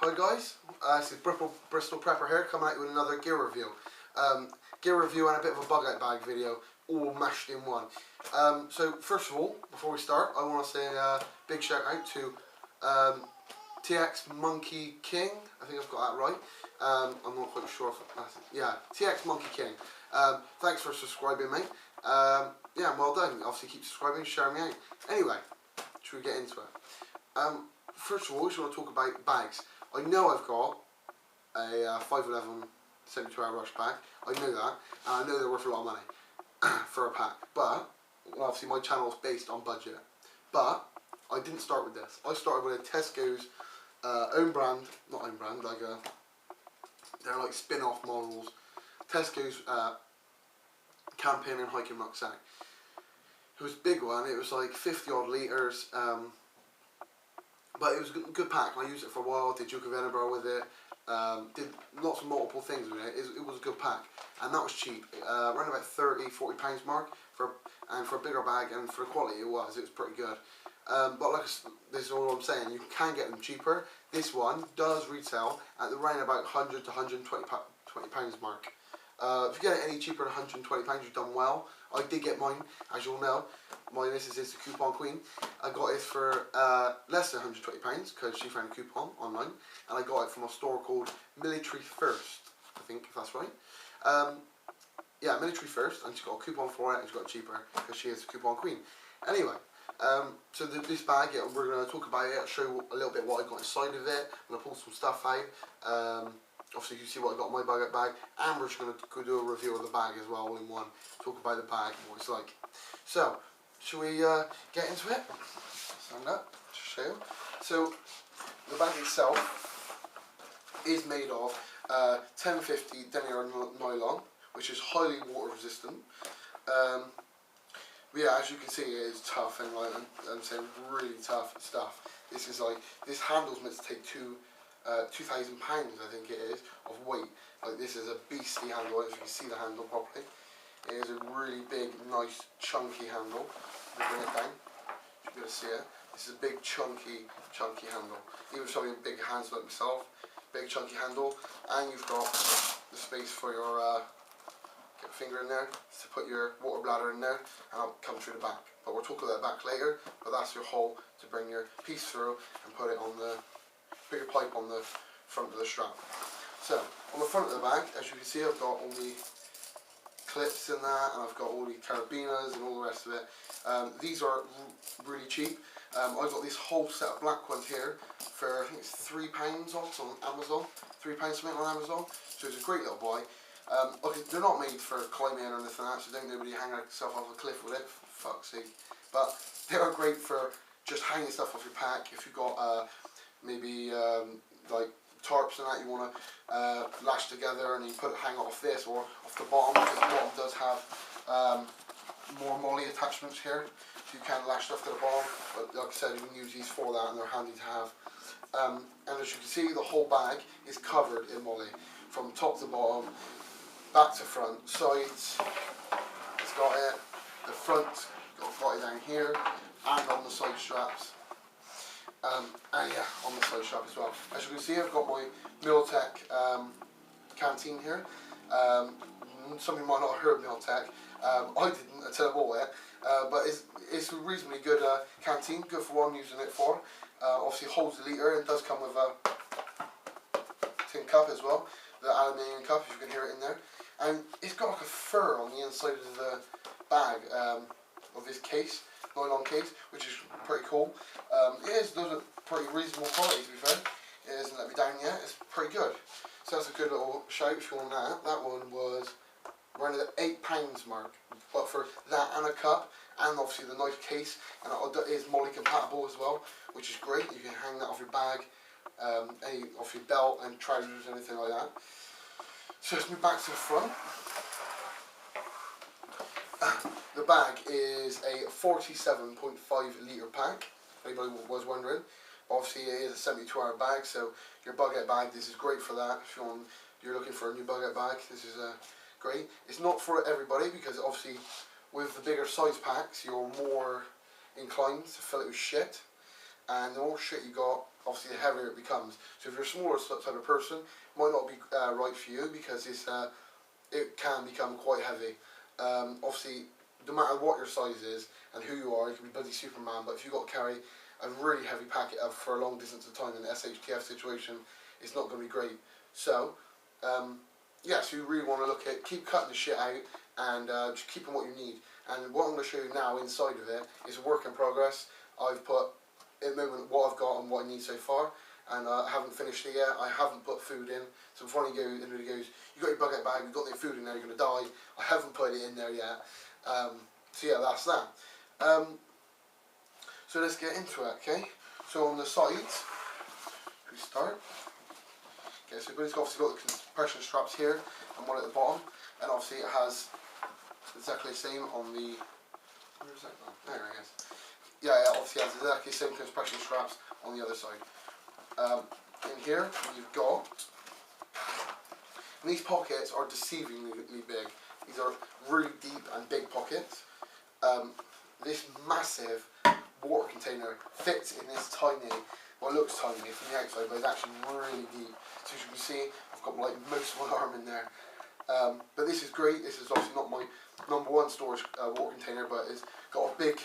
Hi guys, this is Bristol Prepper here, coming at you with another gear review. Gear review and a bit of a bug out bag video, all mashed in one. So first of all, before we start, I want to say a big shout out to TX Monkey King. I think I've got that right. I'm not quite sure if that's it. Yeah, TX Monkey King. Thanks for subscribing, mate. Yeah, well done. Obviously keep subscribing, sharing me out. Anyway, should we get into it? First of all, we just want to talk about bags. I know I've got a 511 72-hour rush bag. I know that, and I know they're worth a lot of money for a pack. But obviously, my channel is based on budget. But I didn't start with this. I started with a Tesco's own brand, not own brand, like they're like spin-off models. Tesco's camping and hiking rucksack. It was a big one. It was like 50 odd litres. But it was a good pack. I used it for a while. Did Duke of Edinburgh with it. Did lots of multiple things with it. It was a good pack, and that was cheap. Around about £30–40 mark for a bigger bag, and for the quality it was pretty good. But like this is all I'm saying. You can get them cheaper. This one does retail at around about £100 to £120 mark. If you get it any cheaper than £120, you've done well. I did get mine, as you'll know. My missus is the coupon queen. I got it for less than £120 because she found a coupon online, and I got it from a store called Military First, I think, if that's right. Yeah, Military First, and she got a coupon for it, and she got it cheaper because she is the coupon queen. Anyway, so this bag, we're going to talk about it. I'll show you a little bit what I got inside of it. I'm going to pull some stuff out. Obviously, you can see what I got in my bag, and we're just going to go do a review of the bag as well, all in one. Talk about the bag and what it's like. So, shall we get into it? Stand up to show you. So, the bag itself is made of 1050 denier nylon, which is highly water resistant. Yeah, as you can see, it is tough and like I'm saying, really tough stuff. This handle's meant to take 2,000 pounds, I think it is, of weight. Like, this is a beastly handle. As you can see the handle properly, it is a really big, nice, chunky handle. Bring it down, you can see it. This is a big, chunky handle. Even somebody with big hands like myself, big, chunky handle, and you've got the space for your get a finger in there to put your water bladder in there, and I'll come through the back. But we'll talk about that back later. But that's your hole to bring your piece through and put it on the. Put your pipe on the front of the strap. So, on the front of the bag, as you can see, I've got all the clips in that, and I've got all the carabiners and all the rest of it. These are really cheap. I got this whole set of black ones here for, I think it's £3 off on Amazon. £3 something on Amazon. So it's a great little boy. Okay, they're not made for climbing or anything like that, so don't nobody hang yourself off a cliff with it, for fuck's sake. But they are great for just hanging stuff off your pack. If you've got maybe like tarps and that you want to lash together, and you hang it off this or off the bottom, because the bottom does have more molly attachments here, so you can lash stuff to the bottom. But like I said, you can use these for that, and they're handy to have. And as you can see, the whole bag is covered in molly from top to bottom, back to front, sides. It's got it. The front got it down here, and on the side straps. And yeah, on the side strap as well. As you can see, I've got my Miltech canteen here. Some of you might not have heard of Miltech. I didn't until I bought it. But it's a reasonably good canteen, good for what I'm using it for. Obviously holds a litre, and does come with a tin cup as well. The aluminium cup, if you can hear it in there. And it's got like a fur on the inside of the bag of this case. Nylon case, which is pretty cool. Those are pretty reasonable quality, to be fair. It hasn't let me down yet. It's pretty good. So that's a good little shout if you want that. That one was around the £8 mark, but for that and a cup, and obviously the nice case, and it is molly compatible as well, which is great. You can hang that off your bag, off your belt and trousers, anything like that. So let's move back to the front. The bag is a 47.5 litre pack, if anybody was wondering. Obviously it is a 72-hour bag, so your bug out bag, this is great for that. If you're looking for a new bug out bag, this is great. It's not for everybody, because obviously with the bigger size packs, you're more inclined to fill it with shit. And the more shit you got, obviously the heavier it becomes. So if you're a smaller type of person, it might not be right for you, because it can become quite heavy. Obviously, no matter what your size is and who you are, you can be bloody Superman, but if you've got to carry a really heavy packet up for a long distance of time in an SHTF situation, it's not going to be great. So, yeah, so you really want to look at, keep cutting the shit out, and just keeping what you need. And what I'm going to show you now inside of it is a work in progress. I've put, at the moment, what I've got and what I need so far, and I haven't finished it yet. I haven't put food in. So before he goes, you got your bucket bag, you've got the food in there, you're going to die. I haven't put it in there yet. So yeah, that's that. So let's get into it, okay? So on the sides, we start. Okay, so it's obviously got the compression straps here and one at the bottom, and obviously it has exactly the same on the. Where is that? Oh, there it is. Yeah, it obviously has exactly the same compression straps on the other side. In here, you've got. And these pockets are deceivingly big. These are really deep and big pockets. This massive water container fits in this tiny, well, it looks tiny from the outside, but it's actually really deep. So as you can see, I've got like most of my arm in there. But this is great. This is obviously not my #1 storage water container, but it's got a big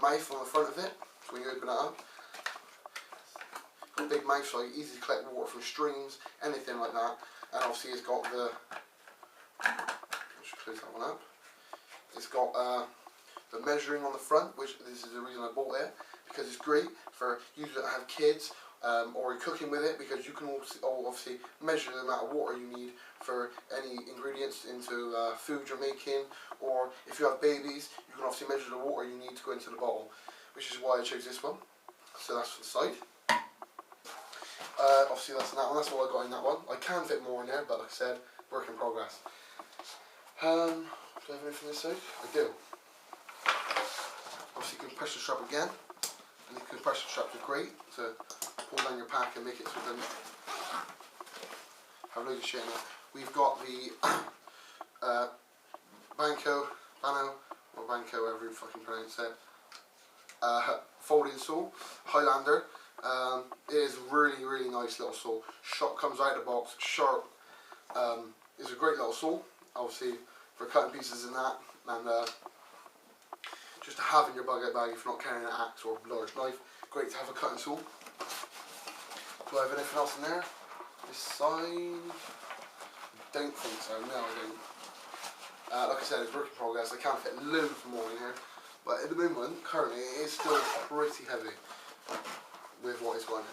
mouth on the front of it. So when you open it up, got a big mouth, so you easily collect water from streams, anything like that. And obviously it's got the. Let's close that one up. It's got the measuring on the front, which this is the reason I bought it, because it's great for you that have kids or you're cooking with it, because you can also obviously measure the amount of water you need for any ingredients into food you're making, or if you have babies, you can obviously measure the water you need to go into the bottle, which is why I chose this one. So that's for the side. Obviously that's in that one, that's all I got in that one. I can fit more in there, but like I said, work in progress. Do I have anything this side? I do. Obviously compression strap again, and the compression straps are great to pull down your pack and make it so it doesn't have loads of shit in it. We've got the Banco, or Banco, however you fucking pronounce it, folding saw, Highlander. It is really, really nice little saw. Shot comes out of the box, sharp. It's a great little saw, obviously for cutting pieces and that, and just to have in your bucket bag if you're not carrying an axe or a large knife. Great to have a cutting tool. Do I have anything else in there? This side? Don't think so, no I don't. Like I said, it's work in progress. I can't fit loads more in here, but at the moment, currently, it is still pretty heavy with what it's got in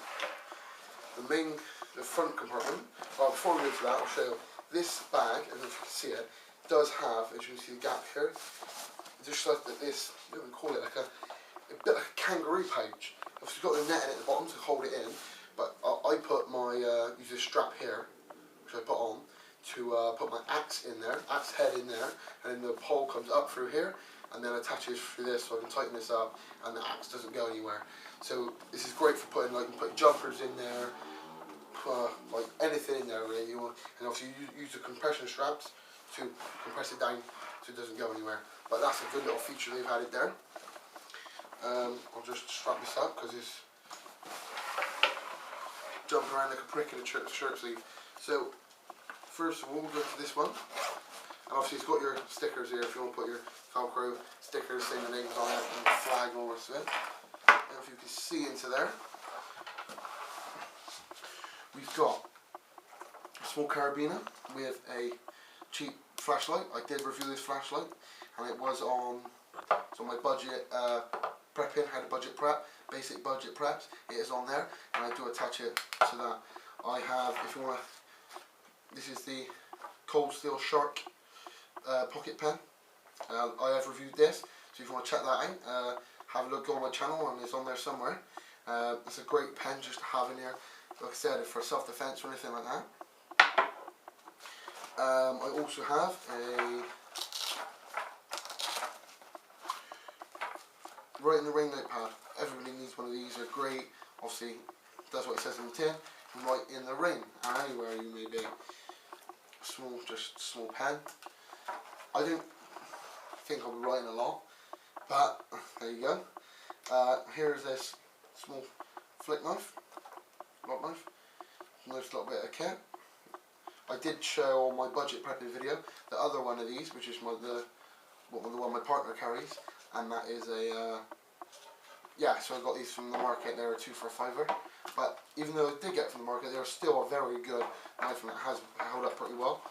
it. The front compartment, well, before we go to that, I'll show you. This bag, I don't know if you can see it, does have, as you can see the gap here, just like this, I don't call it like a bit like a kangaroo pouch. Obviously got the net in at the bottom to hold it in, but I put my, use this strap here, which I put on, to put my axe in there, axe head in there, and then the pole comes up through here, and then attaches through this, so I can tighten this up, and the axe doesn't go anywhere. So this is great for putting, like, you can put jumpers in there, like anything in there really. You want, and obviously you use the compression straps to compress it down so it doesn't go anywhere. But that's a good little feature they've added there. I'll just strap this up because it's jumping around like a prick in a shirt sleeve. So first of all, we'll go to this one. And obviously it's got your stickers here if you want to put your Velcro stickers, saying the names on it, and the flag and all the rest of it. And if you can see into there, we've got a small carabiner with a cheap flashlight. I did review this flashlight, and it was on my budget prepping, how to budget prep, basic budget preps. It is on there, and I do attach it to that. I have, if you want to, this is the Cold Steel Shark pocket pen. I have reviewed this, so if you want to check that out, have a look on my channel, and it's on there somewhere. It's a great pen just to have in here. Like I said, for self-defense or anything like that. I also have a Write in the Rain notepad. Everybody needs one of these. They're great. Obviously, that's what it says in the tin. You can write in the rain, and anywhere you may be. Just small pen. I don't think I'll be writing a lot, but there you go. Here's this small flick knife. lock knife. Nice little bit of kit. I did show on my budget prepping video the other one of these, which is the one my partner carries, and that is a yeah. So I got these from the market. They were 2 for $5. But even though I did get it from the market, they're still a very good knife, and it has held up pretty well.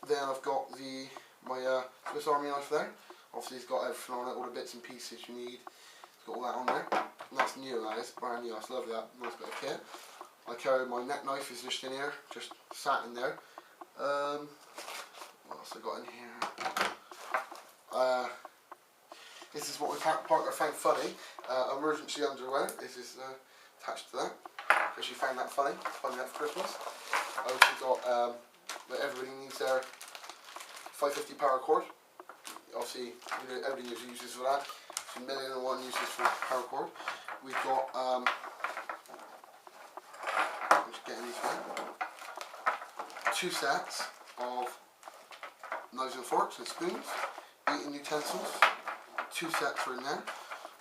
Then I've got my Swiss Army knife there. Obviously it's got everything on it, all the bits and pieces you need. It's got all that on there. And that's new, that is, brand new. I just love that. Nice bit of kit. I carry my neck knife, is just in here, just sat in there. What else I got in here? This is what my partner found funny. Emergency underwear. This is attached to that because she found that funny enough for Christmas. I also got that everybody needs their 550 power cord. Obviously, everybody uses for that. There's 1,000,001 uses for power cord. We've got I'm just getting these right. 2 sets of knives and forks and spoons, eating utensils. 2 sets are in there.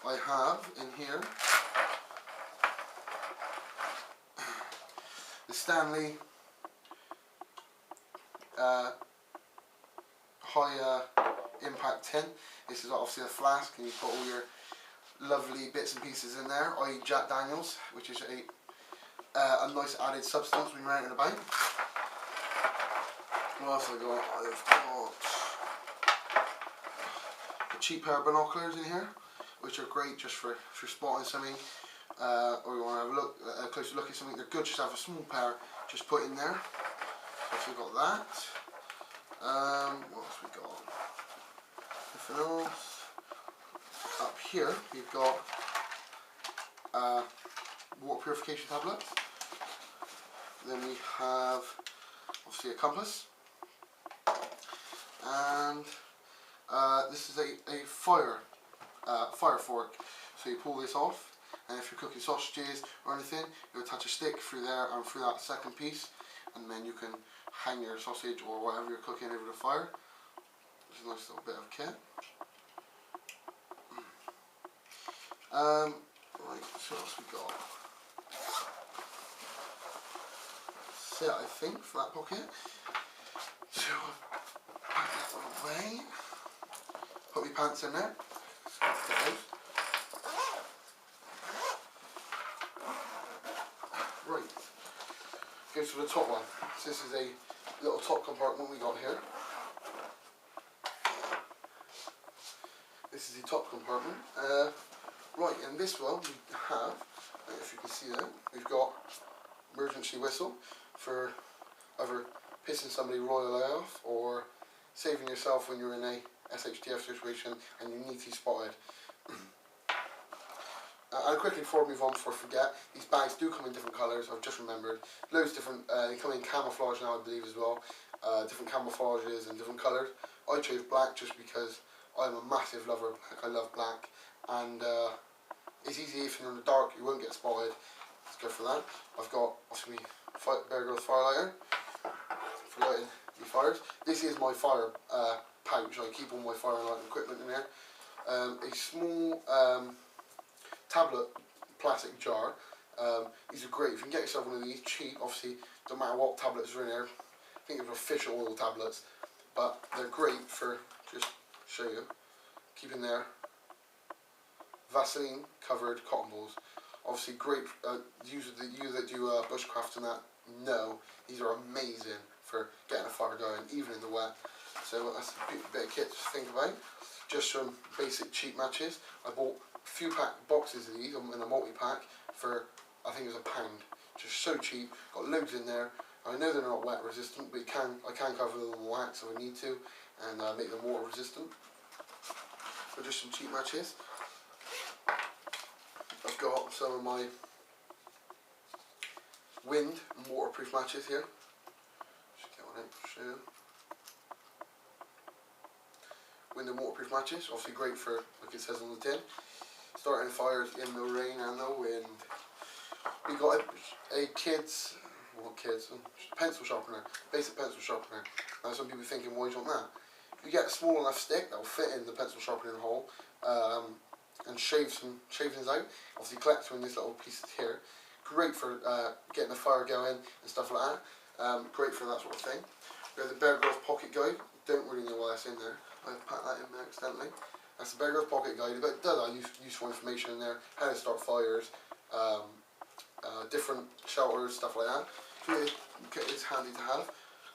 I have in here the Stanley high impact tin. This is obviously a flask, and you put all your lovely bits and pieces in there, i.e. Jack Daniels, which is a nice added substance when you're out and about. What else have I got? I've got a cheap pair of binoculars in here, which are great just for if you're spotting something, or you want to have a closer look at something. They're good just to have a small pair just put in there. So we've got that. What else we got? Nothing else. Up here we've got water purification tablet. Then we have obviously a compass, and this is a fire fork. So you pull this off, and if you're cooking sausages or anything, you attach a stick through there and through that second piece, and then you can hang your sausage or whatever you're cooking over the fire. It's a nice little bit of kit. Right, so what else we got? That's it, I think, for that pocket. So pack that away. Put my pants in there. Let's get those. Right. Go to the top one. So this is a little top compartment we got here. This is the top compartment. Right, in this one we have, if you can see that, we've got emergency whistle for either pissing somebody royally off or saving yourself when you're in a SHTF situation and you need to be spotted. And quickly before we move on, before I forget, these bags do come in different colours. I've just remembered. Loads of different, they come in camouflage now, I believe, as well. Different camouflages and different colours. I chose black just because I'm a massive lover of black. I love black, and it's easy if you're in the dark, you won't get spotted. Let's go for that. I've got obviously Bear Grylls fire lighter for lighting the fires. This is my fire pouch. I keep all my fire lighting equipment in there. A small tablet plastic jar. These are great. If you can get yourself one of these cheap, obviously, no matter what tablets are in there. I think they're fish oil tablets, but they're great for, just show you, keeping there. Vaseline covered cotton balls. Obviously great, you that do bushcraft and that know these are amazing for getting a fire going, even in the wet. So that's a bit of kit to think about. Just some basic cheap matches. I bought a few boxes of these in a multi-pack for, I think it was £1. Just so cheap, got loads in there. I know they're not wet resistant, but I can cover them with wax if I need to, and make them water resistant. But just some cheap matches. I've got some of my wind and waterproof matches here. Just get one out for show. Wind and waterproof matches, obviously great for, like it says on the tin, starting fires in the rain and the wind. We got a pencil sharpener, basic pencil sharpener. Now some people are thinking, why do you want that? You get a small enough stick that will fit in the pencil sharpening hole, and shave some shavings out. Obviously collect from this little piece here. great for getting the fire going and stuff like that. Great for that sort of thing. We have the Bear Grylls Pocket Guide. Don't really know why that's in there. I've put that in there accidentally. That's the Bear Grylls Pocket Guide. But it does have useful information in there, how to start fires, different shelters, stuff like that. So it's handy to have.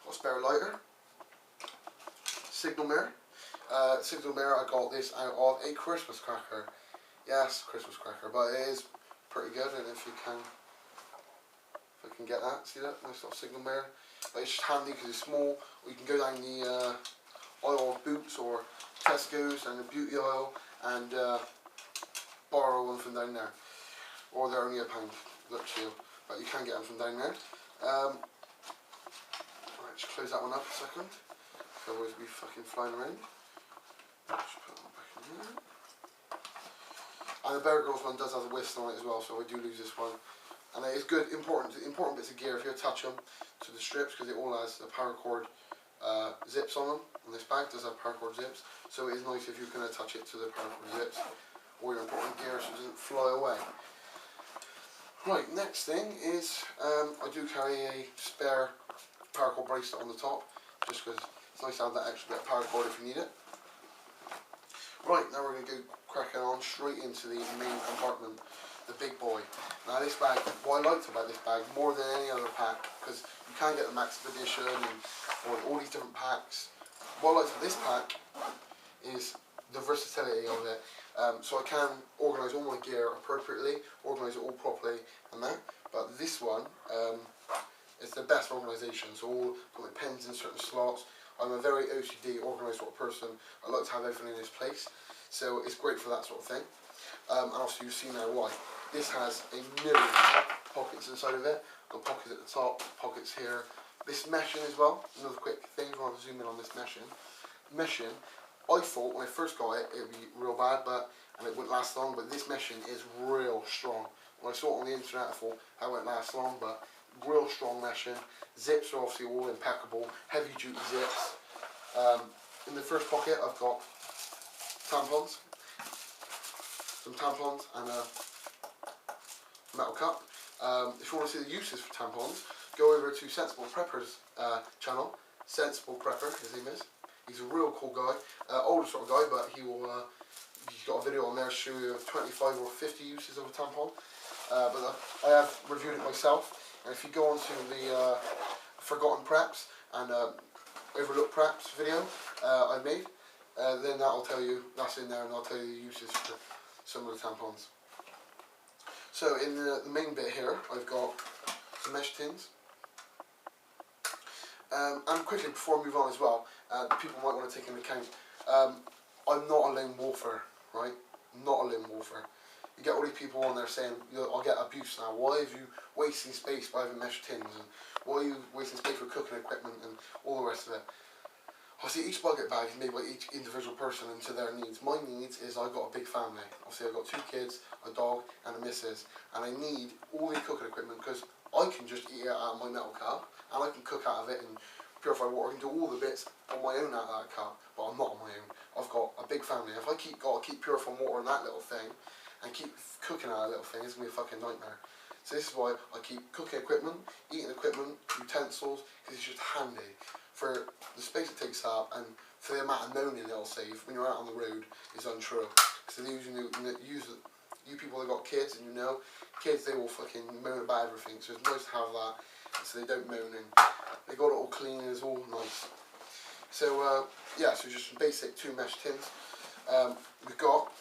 Got a spare lighter. Signal mirror. Signal mirror, I got this out of a Christmas cracker. Yes, Christmas cracker, but it is pretty good, and if I can get that, see that? Nice little signal mirror. But it's just handy because it's small. Or you can go down the aisle of Boots or Tesco's and the beauty aisle and borrow one from down there. Or they're only £1, literally, but you can get them from down there. Right, just close that one up a second. Otherwise we'll be fucking flying around. Just put that back in here. And the Bear Grylls one does have a whistle on it as well, so I do lose this one. And it is good, important bits of gear if you attach them to the strips, because it all has the paracord zips on them. And this bag does have paracord zips, so it is nice if you can attach it to the paracord zips or your important gear so it doesn't fly away. Right, next thing is I do carry a spare paracord bracelet on the top, just because it's nice to have that extra bit of paracord if you need it. Right, now we're going to go cracking on straight into the main compartment, the big boy. Now this bag, what I liked about this bag more than any other pack, because you can get the Max Edition or all these different packs. What I liked about this pack is the versatility of it. So I can organise all my gear appropriately, organise it all properly and that. But this one is the best organisation. So all got my pens in certain slots. I'm a very OCD, organised sort of person. I like to have everything in its place. So it's great for that sort of thing. And also you see now why. This has a million pockets inside of it. Got pockets at the top, pockets here. This meshing as well. Another quick thing, I want to zoom in on this meshing. Meshing, I thought when I first got it, it would be real bad, and it wouldn't last long, but this meshing is real strong. When I saw it on the internet, I thought that won't last long, but real strong meshing. Zips are obviously all impeccable, heavy duty zips. In the first pocket I've got tampons, some tampons and a metal cup. If you want to see the uses for tampons, go over to Sensible Prepper's channel. Sensible Prepper, his name is. He's a real cool guy, older sort of guy, but he will. He's got a video on there showing you 25 or 50 uses of a tampon. But I have reviewed it myself, and if you go onto the Forgotten Preps and Overlooked Preps video I made, then that'll tell you that's in there, and I'll tell you the uses for some of the tampons. So in the main bit here, I've got some mesh tins. And quickly before I move on as well, people might want to take into account, I'm not a lone wolfer, right? Not a lone wolfer. You get all these people on there saying, I'll get abuse now. Why are you wasting space by having mesh tins? And why are you wasting space for cooking equipment and all the rest of it? Obviously each bucket bag is made by each individual person and to their needs. My needs is I've got a big family. Obviously I've got 2 kids, a dog and a missus, and I need all the cooking equipment because I can just eat it out of my metal cup and I can cook out of it and purify water. I can do all the bits on my own out of that cup, but I'm not on my own. I've got a big family. If I got to keep purifying water in that little thing and keep cooking out of that little thing, it's going to be a fucking nightmare. So this is why I keep cooking equipment, eating equipment, utensils, because it's just handy. For the space it takes up and for the amount of moaning it'll save when you're out on the road is untrue. So you people that got kids and kids they will fucking moan about everything. So it's nice to have that so they don't moan and they got it all clean and it's all nice. So yeah, so just some basic 2 mesh tins. We've got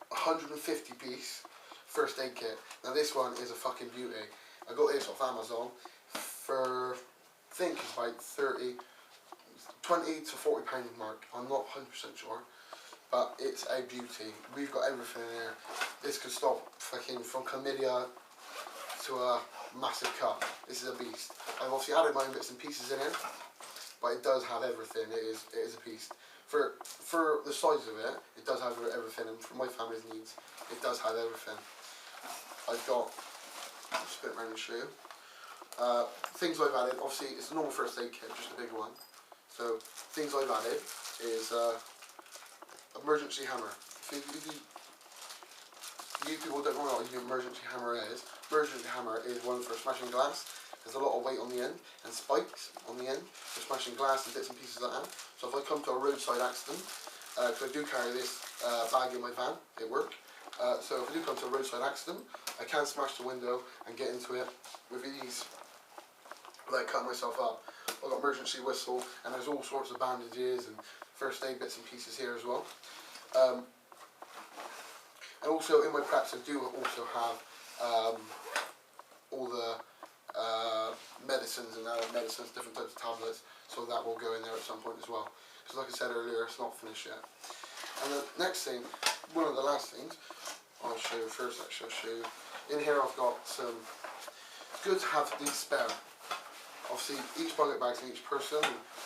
150 piece first aid kit. Now this one is a fucking beauty. I got this off Amazon for I think it's about 20 to 40 pound mark. I'm not 100% sure, but it's a beauty. We've got everything in here. This could stop fucking from chlamydia to a massive cut. This is a beast. I've obviously added my own bits and pieces in here, but it does have everything. It is a beast. For the size of it, it does have everything, and for my family's needs, it does have everything. I've got, I'll spin it around and show you. Things I've added, obviously it's a normal first aid kit, just a big one. So things I've added is emergency hammer. If you you people don't know what an emergency hammer is. Emergency hammer is one for smashing glass. There's a lot of weight on the end and spikes on the end for smashing glass and bits and pieces like that. So if I come to a roadside accident, because I do carry this bag in my van at work, so if I do come to a roadside accident, I can smash the window and get into it with ease without cutting myself up. I've got emergency whistle, and there's all sorts of bandages and first aid bits and pieces here as well. And also in my preps I do also have all the medicines and medicines, different types of tablets, so that will go in there at some point as well. Because like I said earlier, it's not finished yet. And the next thing, one of the last things, I'll show you first actually, I'll show you. In here I've got some, it's good to have these spare. Obviously each bucket bag's in each person.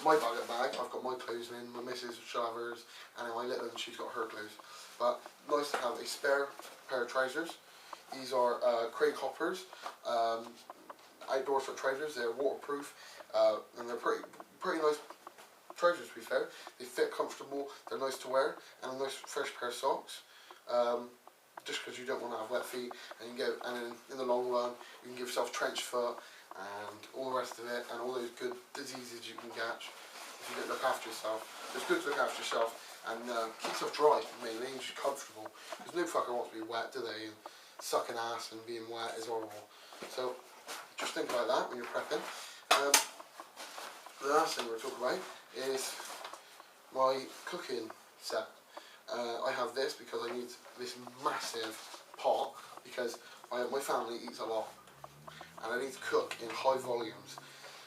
My bucket bag, I've got my clothes in, my missus she'll have hers, and then my little one, she's got her clothes. But nice to have a spare pair of trousers. These are Craig Hoppers, outdoor sort of trousers. They're waterproof, and they're pretty nice trousers to be fair. They fit comfortable, they're nice to wear, and a nice fresh pair of socks. Just because you don't want to have wet feet, and you can go, and in the long run you can give yourself trench foot and all the rest of it, and all those good diseases you can catch if you don't look after yourself. So it's good to look after yourself and keep yourself dry mainly, and just comfortable. Because no fucker wants to be wet, do they? And sucking ass and being wet is horrible. So just think about that when you're prepping. The last thing we're talking about is my cooking set. I have this because I need this massive pot, because my family eats a lot and I need to cook in high volumes,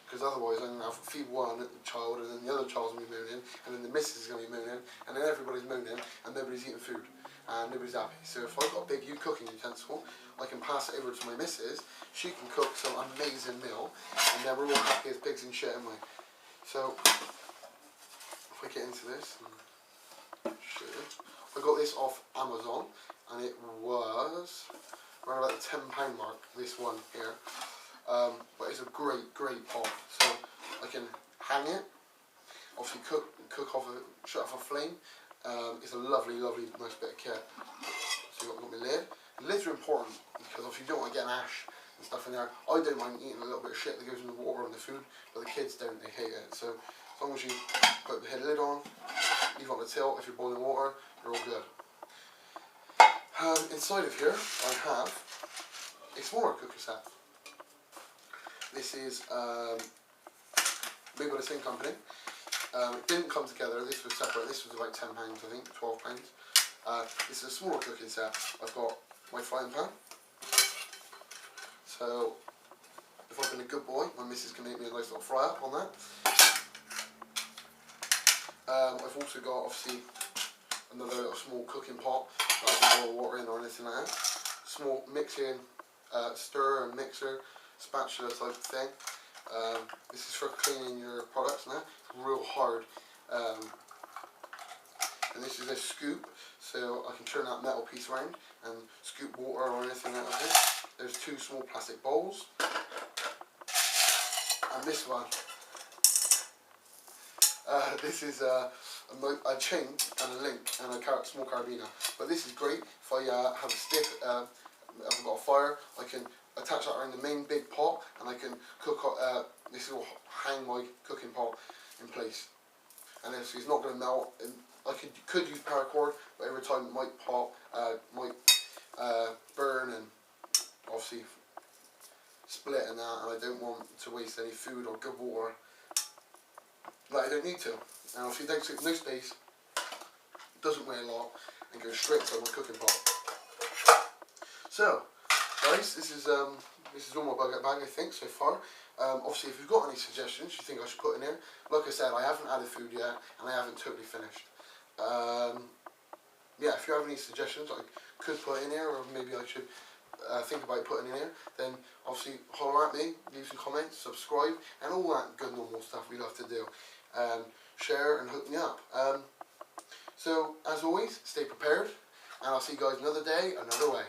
because otherwise I'm going to feed one child and then the other child's going to be mooning, and then the missus is going to be mooning, and then everybody's mooning and nobody's eating food and nobody's happy. So if I've got a big cooking utensil, I can pass it over to my missus, she can cook some amazing meal, and then we're all happy as pigs and shit, aren't we? So if I get into this and show you, I got this off Amazon and it was around about the £10 mark, this one here. But it's a great pot. So I can hang it, obviously cook off shut off a flame. It's a lovely nice bit of kit. So I've got my lid. The lids are important because obviously you don't want to get an ash and stuff in there. I don't mind eating a little bit of shit that goes in the water and the food, but the kids don't, they hate it. So as long as you put the lid on, leave it on the tilt, if you're boiling water, you're all good. Inside of here I have a smaller cooker set. This is made by the same company. It didn't come together, this was separate, this was about £10 I think, £12. This is a smaller cooking set. I've got my frying pan. So if I've been a good boy, my missus can make me a nice little fry up on that. I've also got obviously another little small cooking pot that I can boil water in or anything like that. Small mixing, stir and mixer, spatula type thing. This is for cleaning your products now. It's real hard. And this is a scoop, so I can turn that metal piece around and scoop water or anything out of it. There's two small plastic bowls. And this one. This is a chain and a link and a small carabiner. But this is great if I have a stick, I've got a fire, I can attach that around the main big pot and I can cook, this will hang my cooking pot in place. And it's not going to melt. And I could use paracord, but every time my pot might burn and obviously split and that, and I don't want to waste any food or good water. But I don't need to. And obviously it takes no space, doesn't weigh a lot, and goes straight into my cooking pot. So, guys, this is all my bucket bag I think so far. Obviously if you've got any suggestions you think I should put in here, like I said, I haven't added food yet and I haven't totally finished. Yeah, if you have any suggestions I could put in here, or maybe I should think about putting in here, then obviously holler at me, leave some comments, subscribe, and all that good normal stuff we love to do. Share and hook me up. So as always, stay prepared, and I'll see you guys another day, another way.